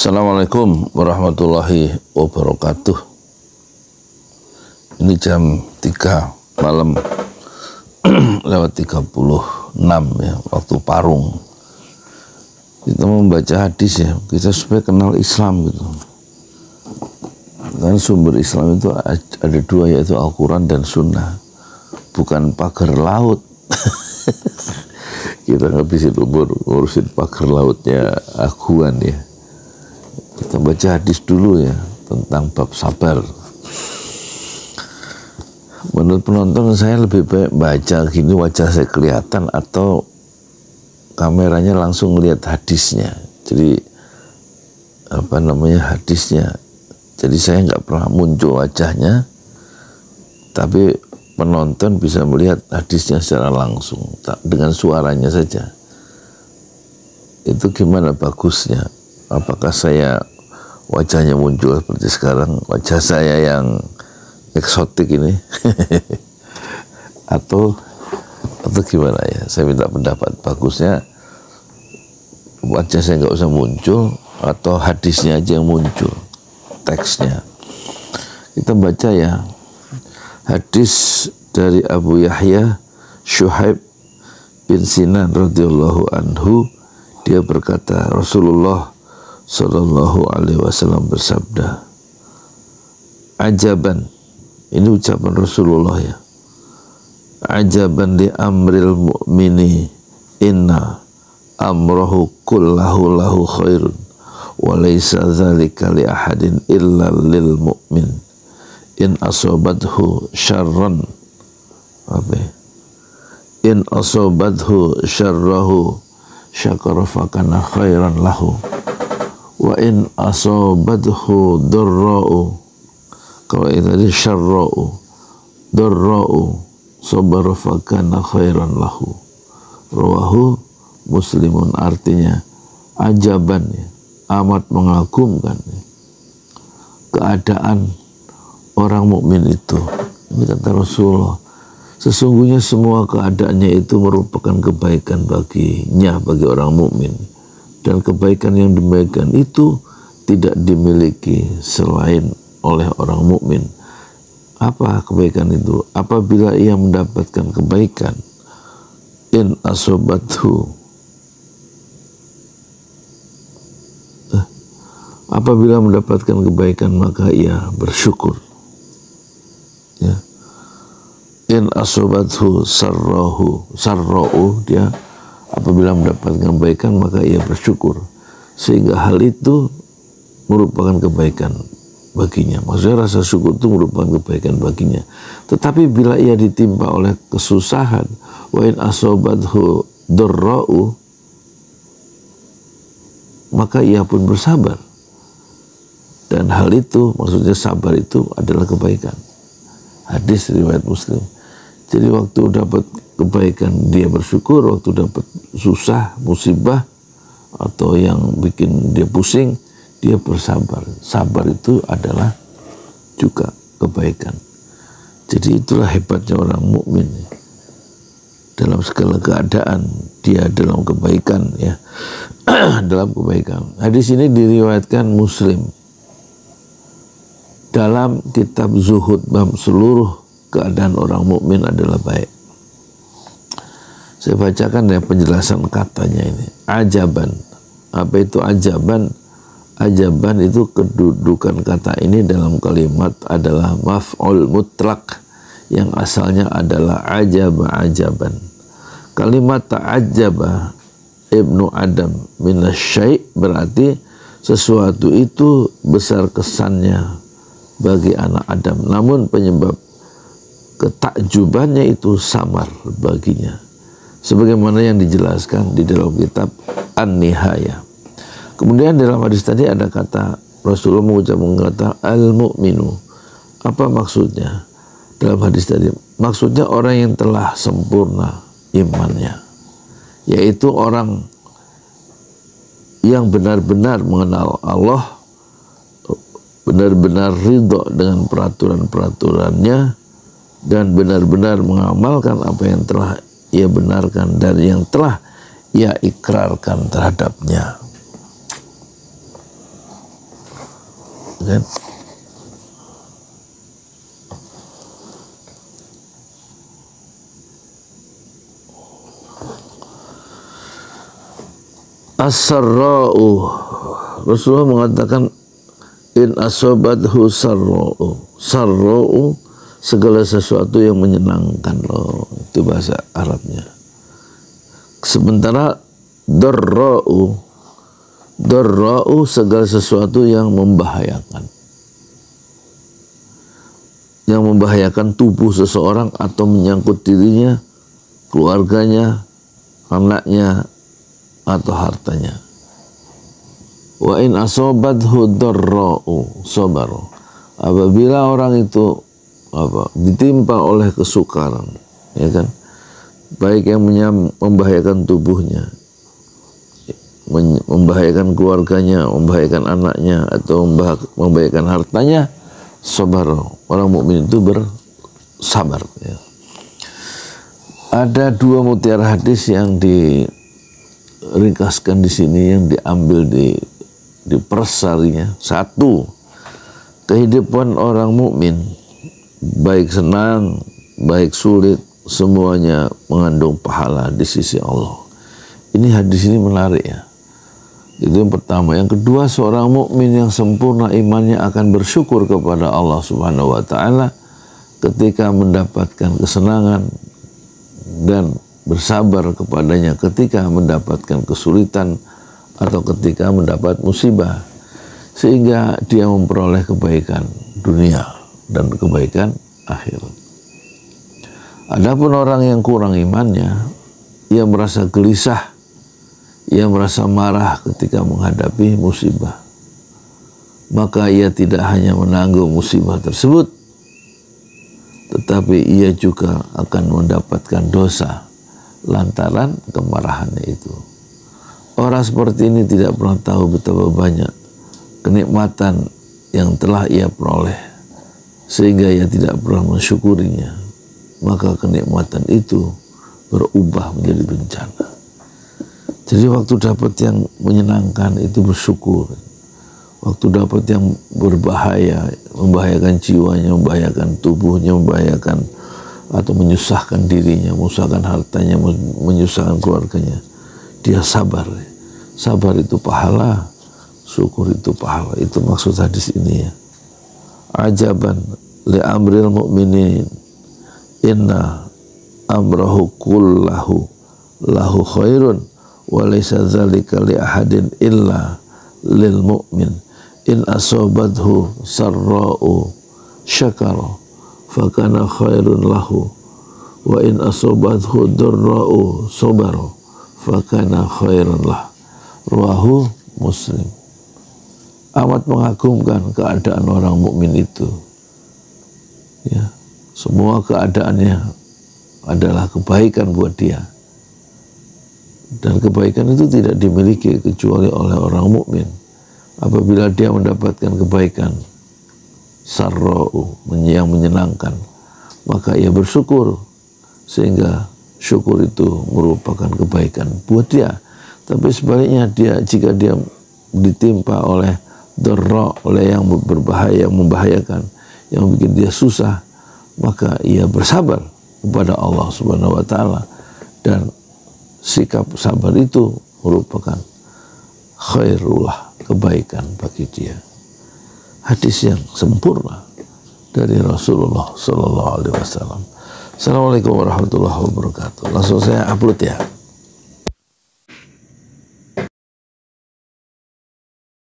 Assalamualaikum warahmatullahi wabarakatuh. Ini jam 3 malam lewat 36 ya, waktu parung. Kita membaca hadis ya, kita supaya kenal Islam gitu. Karena sumber Islam itu ada dua, yaitu Al-Quran dan Sunnah, bukan pagar laut. Kita nggak bisa ngurusin pagar lautnya Aguan ya. Kita baca hadis dulu ya, tentang bab sabar. Menurut penonton, saya lebih baik baca gini wajah saya kelihatan atau kameranya langsung lihat hadisnya. Jadi hadisnya. Jadi saya nggak pernah muncul wajahnya, tapi penonton bisa melihat hadisnya secara langsung dengan suaranya saja. Itu gimana bagusnya? Apakah saya wajahnya muncul seperti sekarang, wajah saya yang eksotik ini, atau gimana ya? Saya minta pendapat. Bagusnya wajah saya nggak usah muncul, atau hadisnya aja yang muncul, teksnya. Kita baca ya, hadis dari Abu Yahya Syuhaib bin Sinan radhiyallahu anhu. Dia berkata, Rasulullah Sallallahu Alaihi Wasallam bersabda, ajaban, ini ucapan Rasulullah ya, ajaban li amril mu'mini inna amrahu kullahu lahu khairun wa laysa dzalika li ahadin illa lil mu'min in asabathu syarran in asabathu syarrahu syakara fakana khairan lahu wa in asabathu darra'u, kalau tadi syarra'u darra'u sabara fakana khairan lahu. Rawahu Muslimun. Artinya ajaban ya, amat mengagumkan ya, keadaan orang mukmin itu. Ini kata Rasulullah, sesungguhnya semua keadaannya itu merupakan kebaikan baginya, bagi orang mukmin. Dan kebaikan yang demikian itu tidak dimiliki selain oleh orang mukmin. Apa kebaikan itu? Apabila ia mendapatkan kebaikan, in asobathu, apabila mendapatkan kebaikan maka ia bersyukur. Ya. In asobathu sarra'u, dia apabila mendapatkan kebaikan maka ia bersyukur, sehingga hal itu merupakan kebaikan baginya. Maksudnya rasa syukur itu merupakan kebaikan baginya. Tetapi bila ia ditimpa oleh kesusahan, wa in asobathu darra'u, maka ia pun bersabar. Dan hal itu, maksudnya sabar itu adalah kebaikan. Hadis riwayat Muslim. Jadi waktu dapat kebaikan dia bersyukur, waktu dapat susah, musibah, atau yang bikin dia pusing, dia bersabar. Sabar itu adalah juga kebaikan. Jadi itulah hebatnya orang mukmin. Dalam segala keadaan dia dalam kebaikan ya. Dalam kebaikan. Hadis ini diriwayatkan Muslim dalam kitab Zuhud, bab seluruh keadaan orang mukmin adalah baik. Saya bacakan ya penjelasan katanya ini. Ajaban. Apa itu ajaban? Ajaban itu kedudukan kata ini dalam kalimat adalah maf'ul mutlak, yang asalnya adalah ajaba ajaban. Kalimat ta'ajjaba ibnu Adam minasyai' berarti sesuatu itu besar kesannya bagi anak Adam, namun penyebab ketakjubannya itu samar baginya, sebagaimana yang dijelaskan di dalam kitab An-Nihayah. Kemudian dalam hadis tadi ada kata Rasulullah mengucapkan kata al-mu'minu. Apa maksudnya dalam hadis tadi? Maksudnya orang yang telah sempurna imannya, yaitu orang yang benar-benar mengenal Allah, benar-benar ridho dengan peraturan-peraturannya, dan benar-benar mengamalkan apa yang telah ia benarkan dan yang telah ia ikrarkan terhadapnya. kan? As-sarra'u, Rasulullah mengatakan in asobathu sarra'u, sarra'u segala sesuatu yang menyenangkan loh, itu bahasa Arabnya. Sementara darra'u, darra'u segala sesuatu yang membahayakan, yang membahayakan tubuh seseorang atau menyangkut dirinya, keluarganya, anaknya atau hartanya. Wa in asobathu darra'u sabaru, apabila orang itu ditimpa oleh kesukaran, ya kan, baik yang membahayakan tubuhnya, membahayakan keluarganya, membahayakan anaknya, atau membahayakan hartanya, sabar. Orang mukmin itu bersabar. Ya. Ada dua mutiara hadis yang diringkaskan di sini, yang diambil di persarinya. Satu, kehidupan orang mukmin, baik senang, baik sulit, semuanya mengandung pahala di sisi Allah. Ini hadis ini menarik ya. Itu yang pertama. Yang kedua, seorang mukmin yang sempurna imannya akan bersyukur kepada Allah Subhanahu wa taala ketika mendapatkan kesenangan dan bersabar kepadanya ketika mendapatkan kesulitan atau ketika mendapat musibah, sehingga dia memperoleh kebaikan dunia dan kebaikan akhirat. Adapun orang yang kurang imannya, ia merasa gelisah, ia merasa marah ketika menghadapi musibah. Maka ia tidak hanya menanggung musibah tersebut, tetapi ia juga akan mendapatkan dosa lantaran kemarahannya itu. Orang seperti ini tidak pernah tahu betapa banyak kenikmatan yang telah ia peroleh, sehingga ia tidak pernah mensyukurinya. Maka kenikmatan itu berubah menjadi bencana. Jadi waktu dapat yang menyenangkan itu bersyukur. Waktu dapat yang berbahaya, membahayakan jiwanya, membahayakan tubuhnya, membahayakan atau menyusahkan dirinya, menyusahkan hartanya, menyusahkan keluarganya, dia sabar. Sabar itu pahala, syukur itu pahala. Itu maksud hadis ini ya. Ajaban li amril mu'minin, inna amrahu kullahu lahu khairun wa laysa dzalika li ahadin illa lil mu'min in asabathu sarra'u syakara fa kana khairun lahu wa in asabathu darra'u sabara fa kana khairun lah. Rawahu Muslim. Amat mengagumkan keadaan orang mukmin itu. Ya, semua keadaannya adalah kebaikan buat dia. Dan kebaikan itu tidak dimiliki kecuali oleh orang mukmin. Apabila dia mendapatkan kebaikan sarra'u, yang menyenangkan, maka ia bersyukur, sehingga syukur itu merupakan kebaikan buat dia. Tapi sebaliknya, jika dia ditimpa oleh darra, oleh yang berbahaya, yang membahayakan, yang bikin dia susah, maka ia bersabar kepada Allah Subhanahu wa taala, dan sikap sabar itu merupakan khairullah, kebaikan bagi dia. Hadis yang sempurna dari Rasulullah sallallahu alaihi wasallam. Assalamualaikum warahmatullahi wabarakatuh. Langsung saya upload ya.